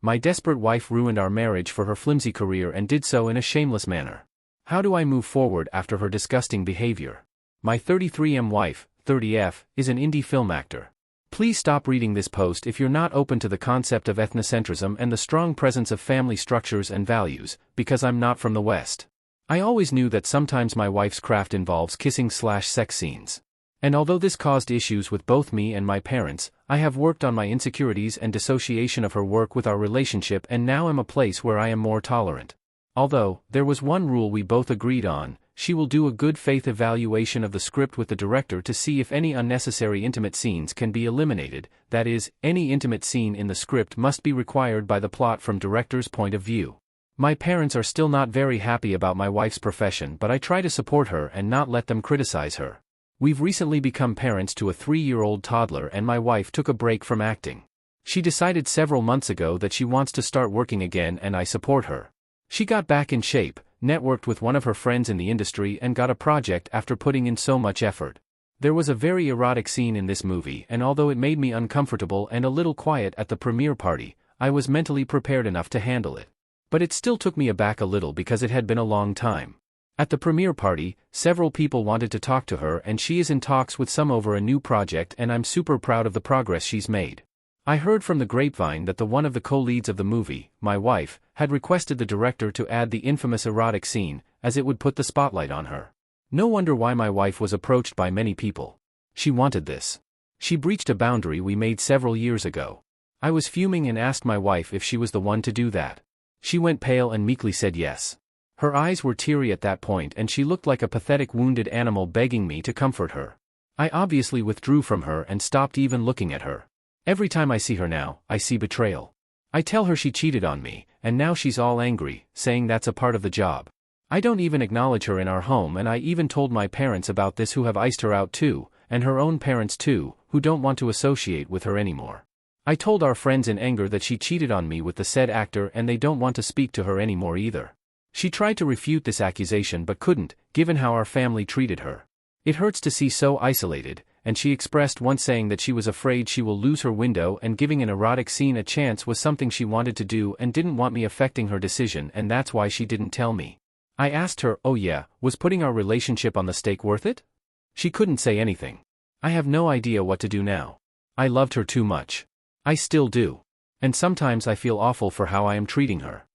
My desperate wife ruined our marriage for her flimsy career and did so in a shameless manner. How do I move forward after her disgusting behavior? My 33M wife, 30F, is an indie film actor. Please stop reading this post if you're not open to the concept of ethnocentrism and the strong presence of family structures and values, because I'm not from the West. I always knew that sometimes my wife's craft involves kissing/sex scenes. And although this caused issues with both me and my parents, I have worked on my insecurities and dissociation of her work with our relationship and now am a place where I am more tolerant. Although, there was one rule we both agreed on: she will do a good faith evaluation of the script with the director to see if any unnecessary intimate scenes can be eliminated, that is, any intimate scene in the script must be required by the plot from director's point of view. My parents are still not very happy about my wife's profession, but I try to support her and not let them criticize her. We've recently become parents to a 3-year-old toddler and my wife took a break from acting. She decided several months ago that she wants to start working again and I support her. She got back in shape, networked with one of her friends in the industry and got a project after putting in so much effort. There was a very erotic scene in this movie and although it made me uncomfortable and a little quiet at the premiere party, I was mentally prepared enough to handle it. But it still took me aback a little because it had been a long time. At the premiere party, several people wanted to talk to her and she is in talks with some over a new project and I'm super proud of the progress she's made. I heard from the grapevine that one of the co-leads of the movie, my wife, had requested the director to add the infamous erotic scene, as it would put the spotlight on her. No wonder why my wife was approached by many people. She wanted this. She breached a boundary we made several years ago. I was fuming and asked my wife if she was the one to do that. She went pale and meekly said yes. Her eyes were teary at that point and she looked like a pathetic wounded animal begging me to comfort her. I obviously withdrew from her and stopped even looking at her. Every time I see her now, I see betrayal. I tell her she cheated on me, and now she's all angry, saying that's a part of the job. I don't even acknowledge her in our home and I even told my parents about this who have iced her out too, and her own parents too, who don't want to associate with her anymore. I told our friends in anger that she cheated on me with the said actor and they don't want to speak to her anymore either. She tried to refute this accusation but couldn't, given how our family treated her. It hurts to see so isolated, and she expressed once saying that she was afraid she will lose her window and giving an erotic scene a chance was something she wanted to do and didn't want me affecting her decision and that's why she didn't tell me. I asked her, oh yeah, was putting our relationship on the stake worth it? She couldn't say anything. I have no idea what to do now. I loved her too much. I still do. And sometimes I feel awful for how I am treating her.